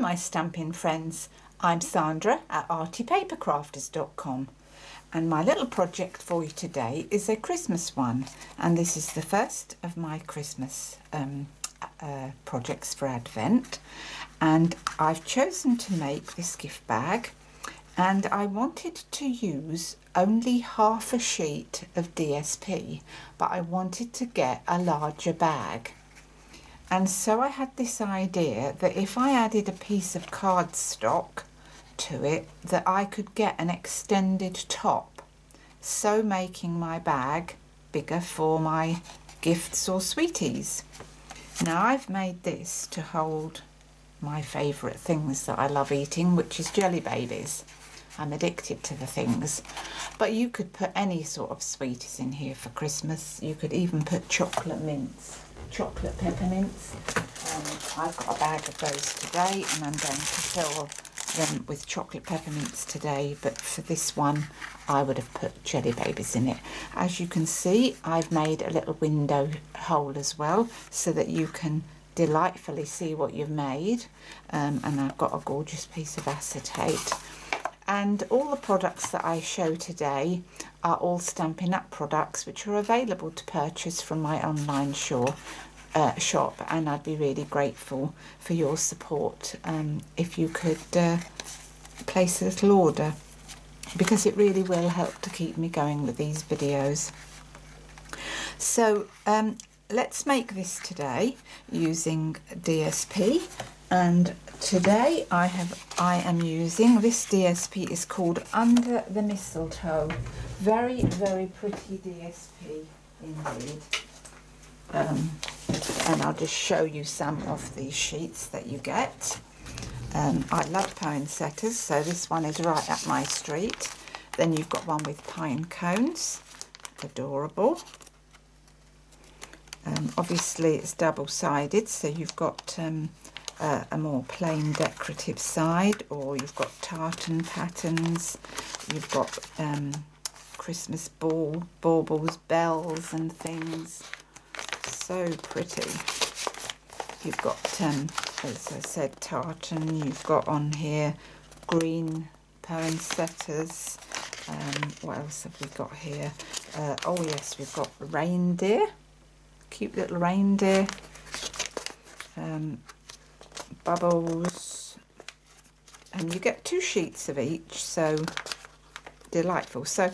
my stamping friends, I'm Sandra at artypapercrafters.com, and my little project for you today is a Christmas one, and this is the first of my Christmas projects for Advent. And I've chosen to make this gift bag, and I wanted to use only half a sheet of DSP, but I wanted to get a larger bag. And so I had this idea that if I added a piece of cardstock to it, that I could get an extended top, so making my bag bigger for my gifts or sweeties. Now I've made this to hold my favourite things that I love eating, which is jelly babies. I'm addicted to the things, but you could put any sort of sweeties in here for Christmas. You could even put chocolate mints, chocolate peppermints. I've got a bag of those today, and I'm going to fill them with chocolate peppermints today, but for this one I would have put jelly babies in it. As you can see, I've made a little window hole as well, so that you can delightfully see what you've made, and I've got a gorgeous piece of acetate. And all the products that I show today are all Stampin' Up products, which are available to purchase from my online shop, and I'd be really grateful for your support if you could place a little order, because it really will help to keep me going with these videos. So let's make this today using DSP, and today I am using this DSP. Is called Under the Mistletoe. Very, very pretty DSP indeed. And I'll just show you some of these sheets that you get. I love poinsettias, so this one is right up my street. Then you've got one with pine cones, adorable. Obviously it's double-sided, so you've got a more plain decorative side, or you've got tartan patterns, you've got Christmas baubles, bells and things. So pretty. You've got, as I said, tartan. You've got on here green poinsettias. What else have we got here? Oh yes, we've got reindeer, cute little reindeer, bubbles, and you get 2 sheets of each, so delightful. So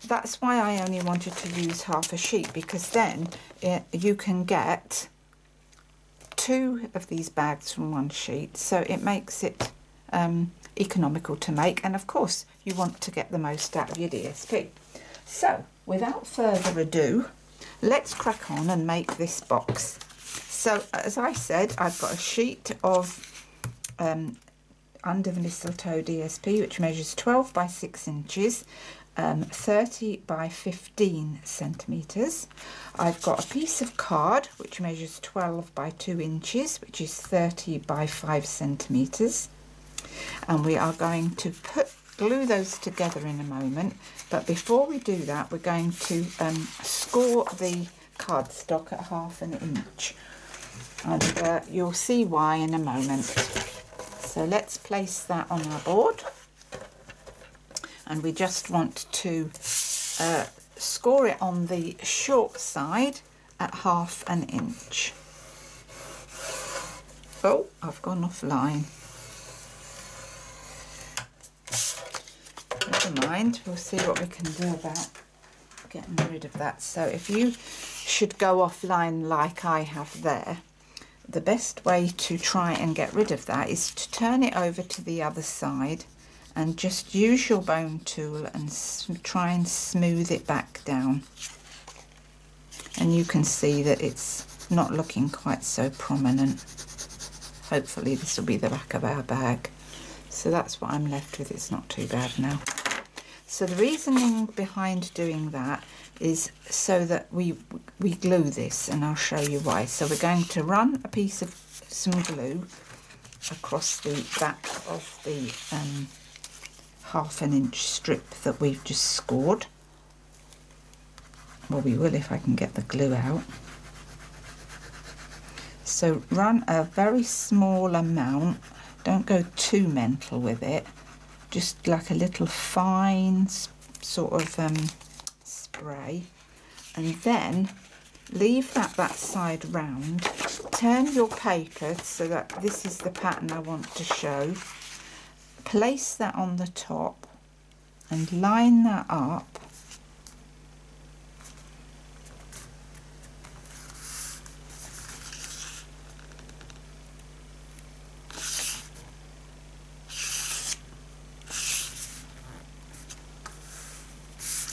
that's why I only wanted to use half a sheet, because then you can get 2 of these bags from 1 sheet, so it makes it economical to make, and of course you want to get the most out of your DSP. So without further ado, let's crack on and make this box. So as I said, I've got a sheet of Under the Mistletoe DSP, which measures 12 by 6 inches, 30 by 15 centimetres. I've got a piece of card which measures 12 by 2 inches, which is 30 by 5 centimetres. And we are going to glue those together in a moment, but before we do that, we're going to score the cardstock at ½ an inch, and you'll see why in a moment. So let's place that on our board, and we just want to score it on the short side at ½ an inch. Oh, I've gone offline. Never mind, we'll see what we can do about getting rid of that. So if you should go offline like I have there, the best way to try and get rid of that is to turn it over to the other side and just use your bone tool and try and smooth it back down. And you can see that it's not looking quite so prominent. Hopefully this will be the back of our bag. So that's what I'm left with. It's not too bad now. So the reasoning behind doing that is so that we glue this, and I'll show you why. So we're going to run a piece of some glue across the back of the ½ an inch strip that we've just scored. Well, we will if I can get the glue out. So run a very small amount Don't go too mental with it. Just like a little fine sort of spray. And then leave that side round. Turn your paper so that this is the pattern I want to show. Place that on the top and line that up.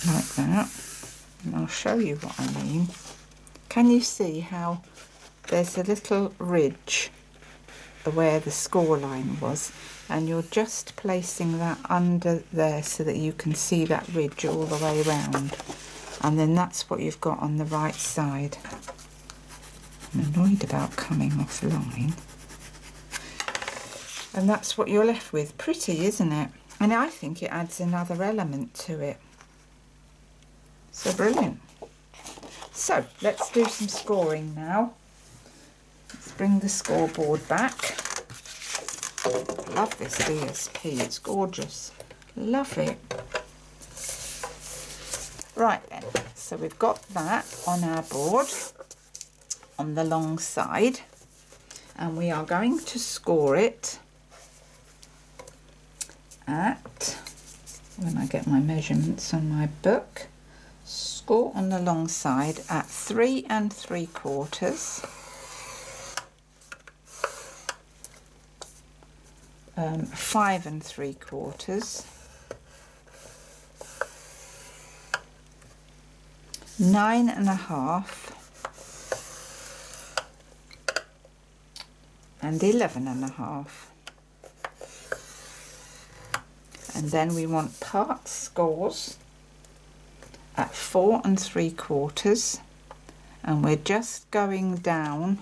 Like that. And I'll show you what I mean. Can you see how there's a little ridge where the score line was, and you're just placing that under there so that you can see that ridge all the way around, and then that's what you've got on the right side. I'm annoyed about coming offline. And that's what you're left with. Pretty, isn't it? And I think it adds another element to it. So brilliant. So let's do some scoring now. Let's bring the scoreboard back. Love this DSP, it's gorgeous. Love it. Right then, so we've got that on our board on the long side, and we are going to score it at, when I get my measurements on my book, score on the long side at 3 3/4, 5 3/4, 9 1/2, and 11 1/2. And then we want part scores at 4 3/4, and we're just going down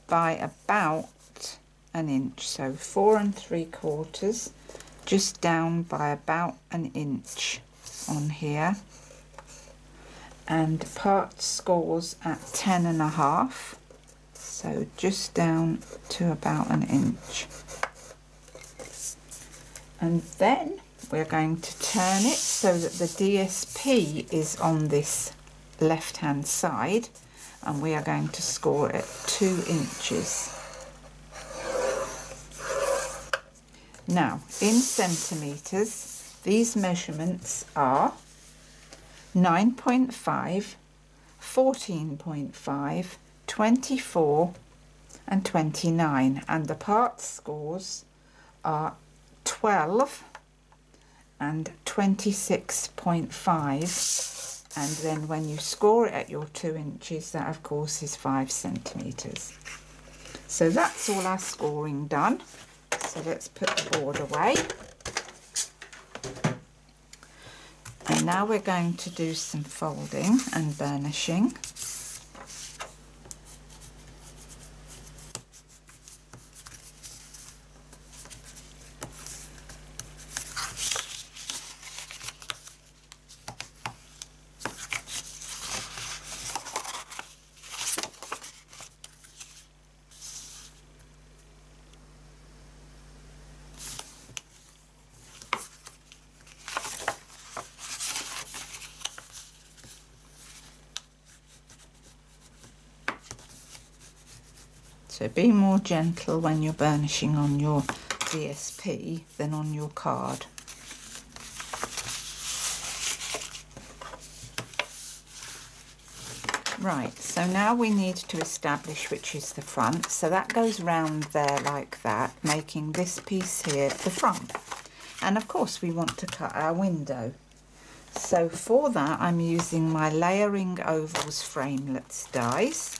by about an inch. So 4 3/4, just down by about an inch on here, and part scores at 10 1/2, so just down to about an inch. And then we're going to turn it so that the DSP is on this left hand side, and we are going to score at 2 inches. Now in centimetres, these measurements are 9.5, 14.5, 24 and 29, and the part scores are 12 and 26.5, and then when you score it at your 2 inches, that of course is 5 centimetres. So that's all our scoring done. So let's put the board away. And now we're going to do some folding and burnishing. So be more gentle when you're burnishing on your DSP than on your card. Right, so now we need to establish which is the front. So that goes round there like that, making this piece here the front. And of course we want to cut our window. So for that I'm using my Layering Ovals Framelits dies.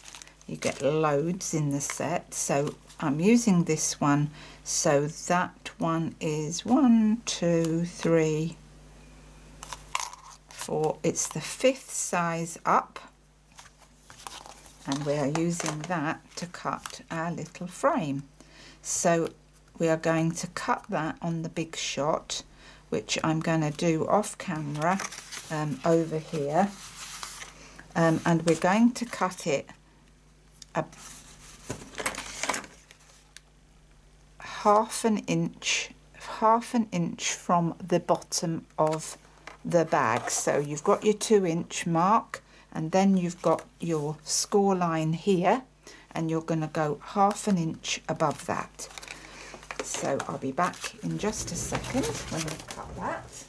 You get loads in the set, so I'm using this one. So that one is 1, 2, 3, 4. It's the 5th size up, and we are using that to cut our little frame. So we are going to cut that on the big shot, which I'm going to do off camera over here, and we're going to cut it half an inch from the bottom of the bag. So you've got your 2-inch mark, and then you've got your score line here, and you're going to go half an inch above that. So I'll be back in just a second when I cut that.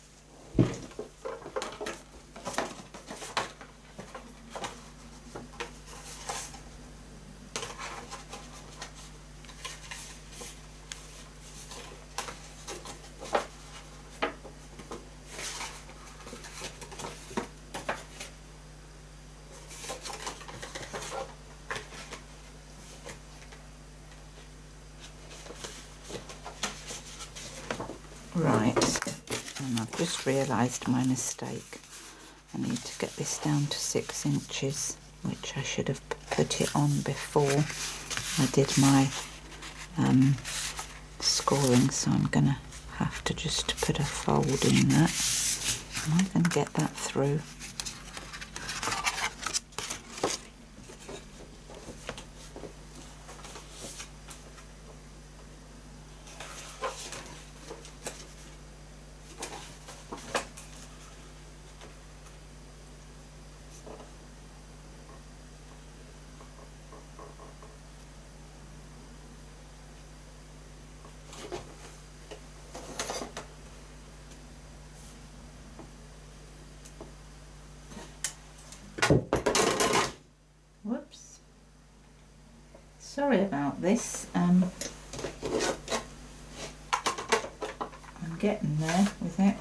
Right, and I've just realised my mistake. I need to get this down to 6 inches, which I should have put it on before I did my scoring, so I'm going to have to just put a fold in that. Am I going to get that through? Whoops. Sorry about this. I'm getting there with it.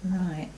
Right.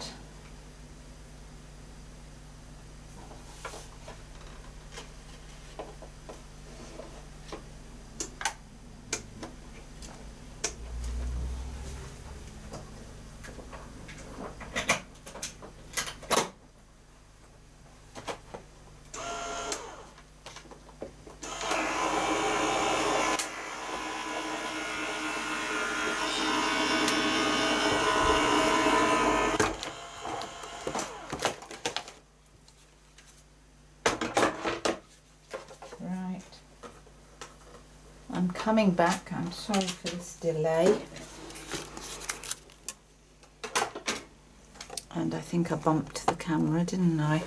I'm coming back. I'm sorry for this delay. And I think I bumped the camera, didn't I?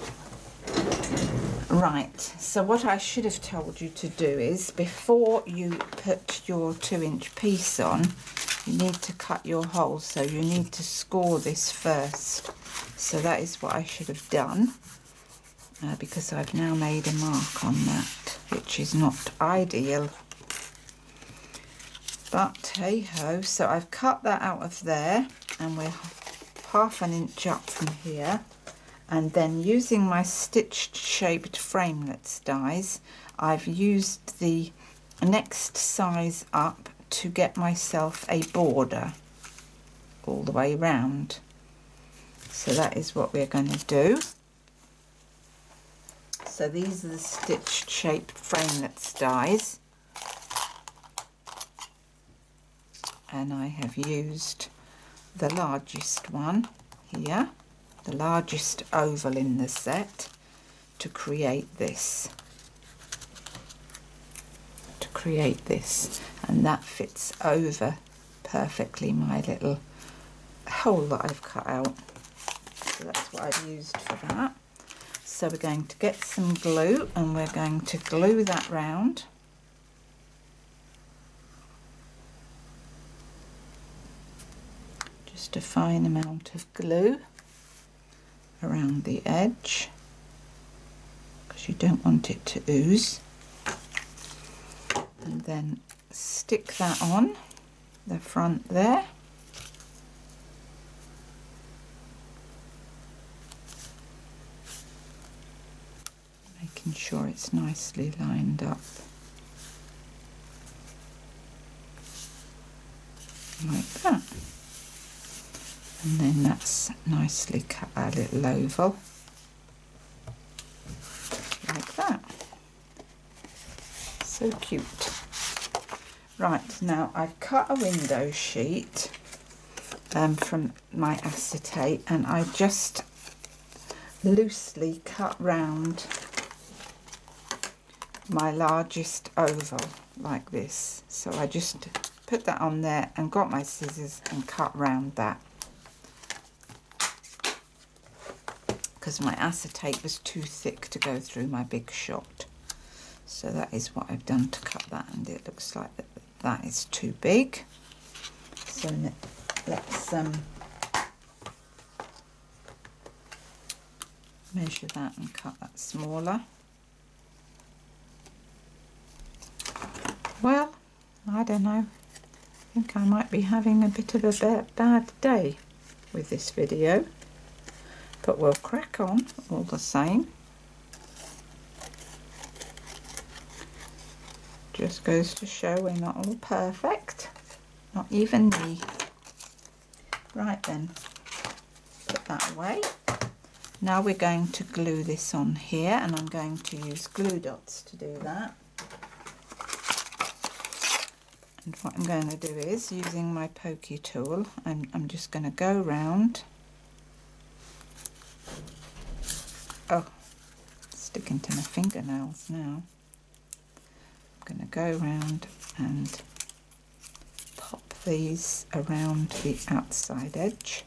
Right, so what I should have told you to do is, before you put your 2-inch piece on, you need to cut your holes. So you need to score this first. So that is what I should have done, because I've now made a mark on that, which is not ideal. But hey ho, so I've cut that out of there, and we're half an inch up from here. And then using my stitched shaped framelets dies, I've used the next size up to get myself a border all the way round. So that is what we're going to do. So these are the stitched shaped framelets dies. And I have used the largest one here, the largest oval in the set, to create this. And that fits over perfectly my little hole that I've cut out. So that's what I've used for that. So we're going to get some glue, and we're going to glue that round. Just a fine amount of glue around the edge, because you don't want it to ooze. And then stick that on the front there. Making sure it's nicely lined up. Like that. And then that's nicely cut our little oval. Like that. So cute. Right, now I've cut a window sheet from my acetate, and I just loosely cut round my largest oval like this. So I just put that on there and got my scissors and cut round that, because my acetate was too thick to go through my big shot. So that is what I've done to cut that, and it looks like that is too big. So let's measure that and cut that smaller. Well, I don't know. I think I might be having a bit of a bad day with this video, but we'll crack on all the same. Just goes to show we're not all perfect, not even me. Right then, put that away. Now we're going to glue this on here, and I'm going to use glue dots to do that. And what I'm going to do is, using my pokey tool, I'm just going to go round. Oh, sticking to my fingernails now. I'm going to go round and pop these around the outside edge.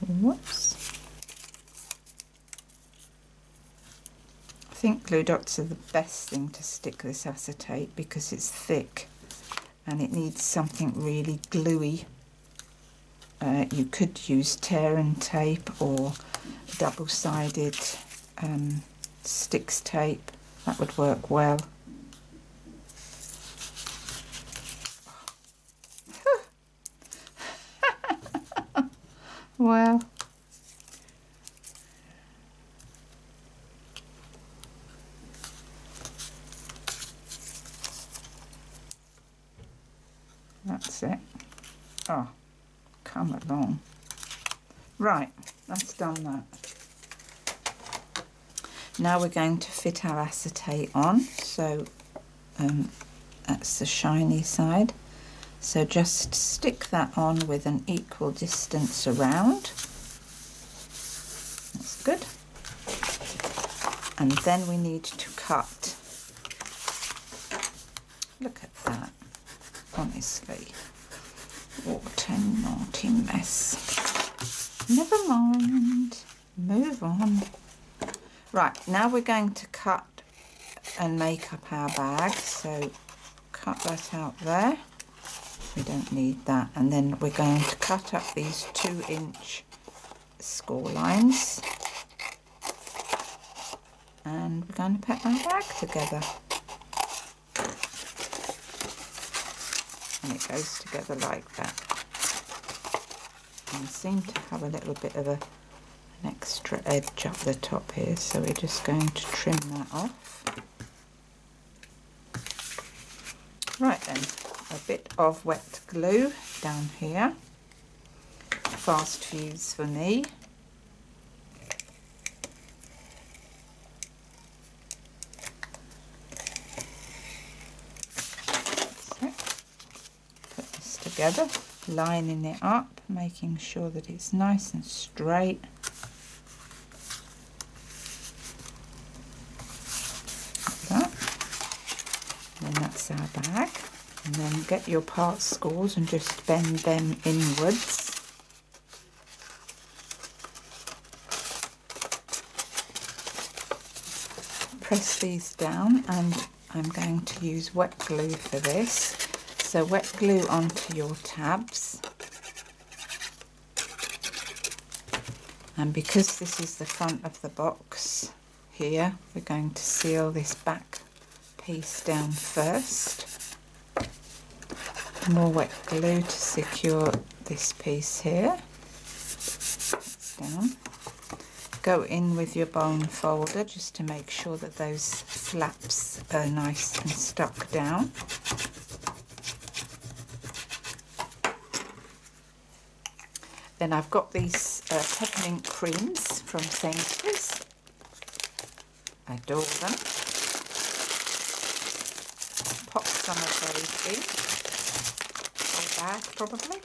Whoops. I think glue dots are the best thing to stick this acetate because it's thick and it needs something really gluey. You could use tear and tape or double-sided sticks tape. That would work well. Well, that's it. Oh, come along. Right, that's done that. Now we're going to fit our acetate on. So that's the shiny side. So just stick that on with an equal distance around. That's good. And then we need to cut. Look at that. Honestly. What a naughty mess. Never mind. Move on. Right, now we're going to cut and make up our bag. So cut that out there. We don't need that. And then we're going to cut up these 2-inch score lines. And we're going to put our bag together. And it goes together like that. And I seem to have a little bit of an extra edge up the top here, so we're just going to trim that off. Right then, a bit of wet glue down here, fast fuse for me. So, put this together, lining it up, making sure that it's nice and straight. Like that. And then that's our bag. And then get your part scores and just bend them inwards. Press these down, and I'm going to use wet glue for this. So wet glue onto your tabs. And because this is the front of the box here, we're going to seal this back piece down first. More wet glue to secure this piece here. That's down. Go in with your bone folder just to make sure that those flaps are nice and stuck down. Then I've got these peppermint creams from Sainsbury's. I adore them. Pop some of those in. Bag probably,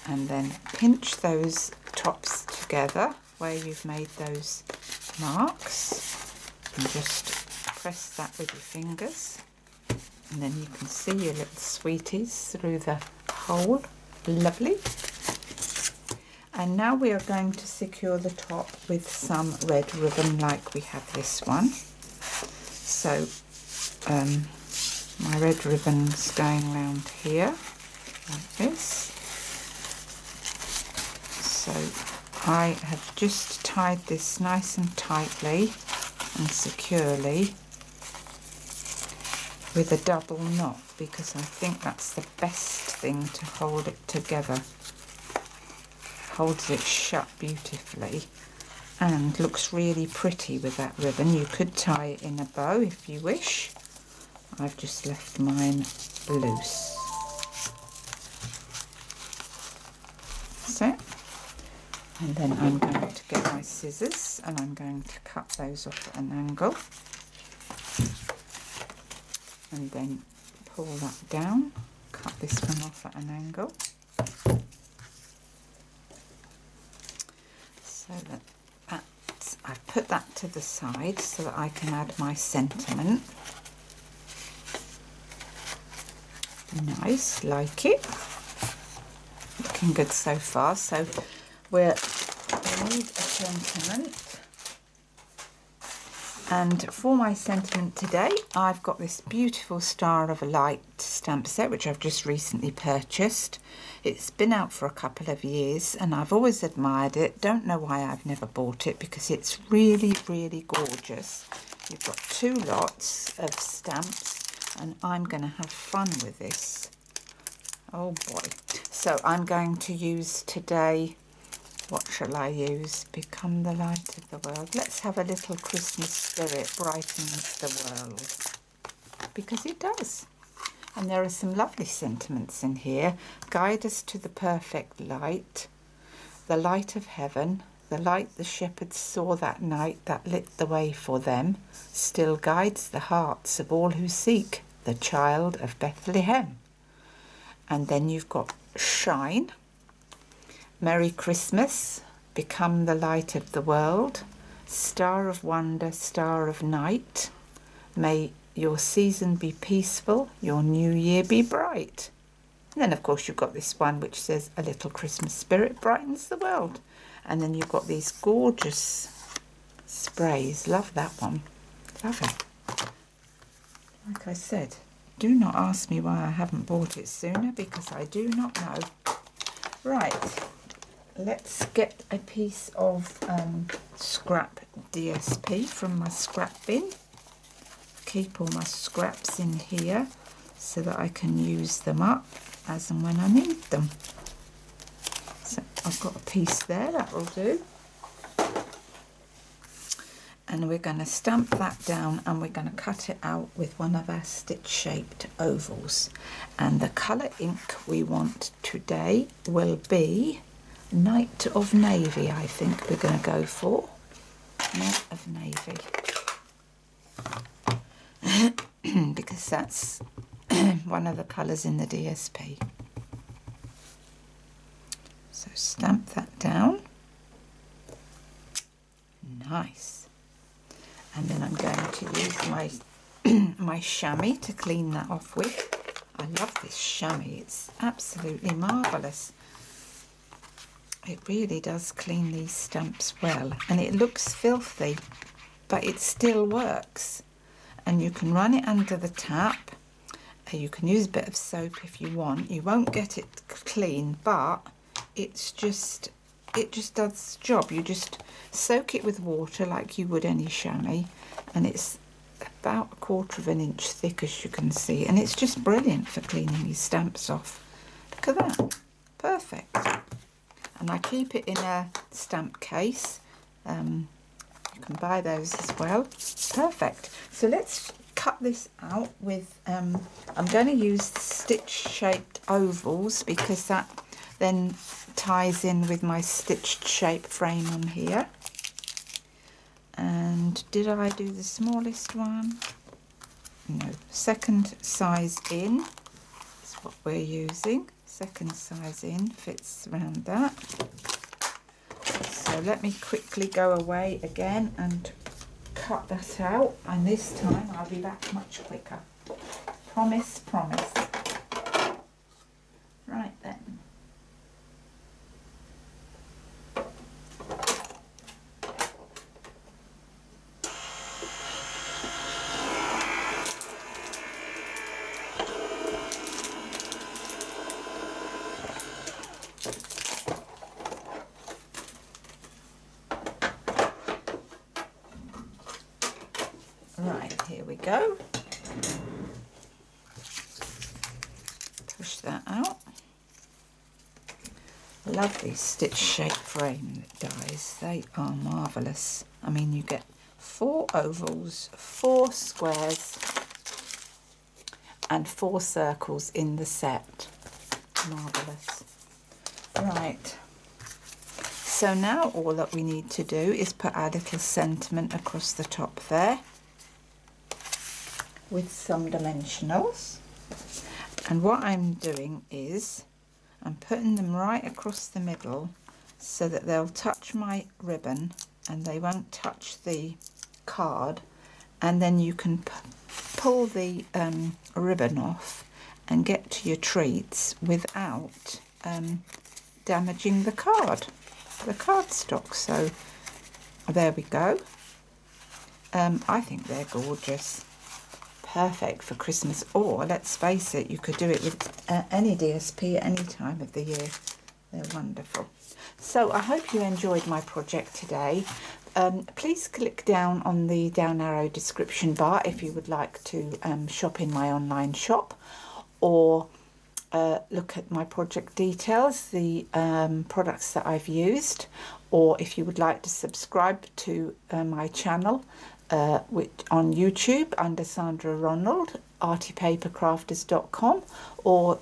and then pinch those tops together where you've made those marks, and just press that with your fingers, and then you can see your little sweeties through the hole. Lovely. And now we are going to secure the top with some red ribbon like we have this one. So my red ribbon's going around here like this. So I have just tied this nice and tightly and securely with a double knot, because I think that's the best thing to hold it together. Holds it shut beautifully and looks really pretty with that ribbon. You could tie it in a bow if you wish. I've just left mine loose. That's it. And then I'm going to get my scissors and I'm going to cut those off at an angle. And then pull that down, cut this one off at an angle. So that I've put that to the side so that I can add my sentiment. Nice, like it. Looking good so far. So we need a sentiment. And for my sentiment today, I've got this beautiful Star of Light stamp set, which I've just recently purchased. It's been out for a couple of years and I've always admired it. Don't know why I've never bought it, because it's really, really gorgeous. You've got 2 lots of stamps and I'm going to have fun with this. Oh boy. So I'm going to use today, what shall I use? Become the light of the world. Let's have a little Christmas spirit brightens the world. Because it does. And there are some lovely sentiments in here. Guide us to the perfect light, the light of heaven, the light the shepherds saw that night that lit the way for them, still guides the hearts of all who seek the child of Bethlehem. And then you've got shine. Merry Christmas, become the light of the world, star of wonder, star of night. May your season be peaceful, your new year be bright. And then of course you've got this one which says a little Christmas spirit brightens the world. And then you've got these gorgeous sprays. Love that one. Love it. Like I said, do not ask me why I haven't bought it sooner, because I do not know. Right. Let's get a piece of scrap DSP from my scrap bin. Keep all my scraps in here so that I can use them up as and when I need them. So I've got a piece there, that will do. And we're going to stamp that down and we're going to cut it out with one of our stitch-shaped ovals. And the colour ink we want today will be Night of Navy, I think we're going to go for. Night of Navy. Because that's one of the colours in the DSP. So stamp that down. Nice. And then I'm going to use my my chamois to clean that off with. I love this chamois, it's absolutely marvellous. It really does clean these stamps well, and it looks filthy, but it still works. And you can run it under the tap. You can use a bit of soap if you want. You won't get it clean, but it just does the job. You just soak it with water like you would any chamois, and it's about 1/4 of an inch thick, as you can see, and it's just brilliant for cleaning these stamps off. Look at that, perfect. And I keep it in a stamp case. You can buy those as well. Perfect. So let's cut this out with, I'm going to use stitch-shaped ovals because that then ties in with my stitched shape frame on here. And did I do the smallest one? No, second size in is what we're using. Second size in fits around that. So let me quickly go away again and cut that out, and this time I'll be back much quicker. Promise, promise. Right then. Right, here we go. Push that out. Love these stitch shape frame dies. They are marvellous. I mean, you get 4 ovals, 4 squares and 4 circles in the set. Marvellous. Right. So now all that we need to do is put our little sentiment across the top there with some dimensionals. And what I'm doing is I'm putting them right across the middle so that they'll touch my ribbon and they won't touch the card, and then you can pull the ribbon off and get to your treats without damaging the cardstock. So there we go. I think they're gorgeous. Perfect for Christmas, or let's face it, you could do it with any DSP at any time of the year. They're wonderful. So I hope you enjoyed my project today. Please click down on the down arrow description bar if you would like to shop in my online shop, or look at my project details, the products that I've used, or if you would like to subscribe to my channel on YouTube under Sandra Ronald, artypapercrafters.com, or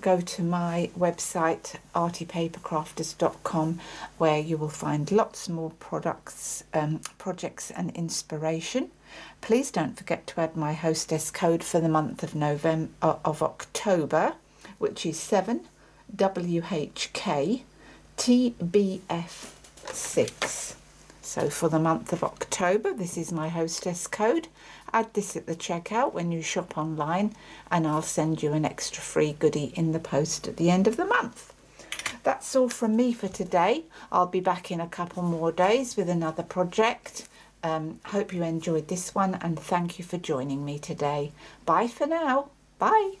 go to my website artypapercrafters.com, where you will find lots more products, projects and inspiration. Please don't forget to add my hostess code for the month of October, which is 7WHKTBF6. So for the month of October, this is my hostess code. Add this at the checkout when you shop online, and I'll send you an extra free goodie in the post at the end of the month. That's all from me for today. I'll be back in a couple more days with another project. Hope you enjoyed this one, and thank you for joining me today. Bye for now. Bye.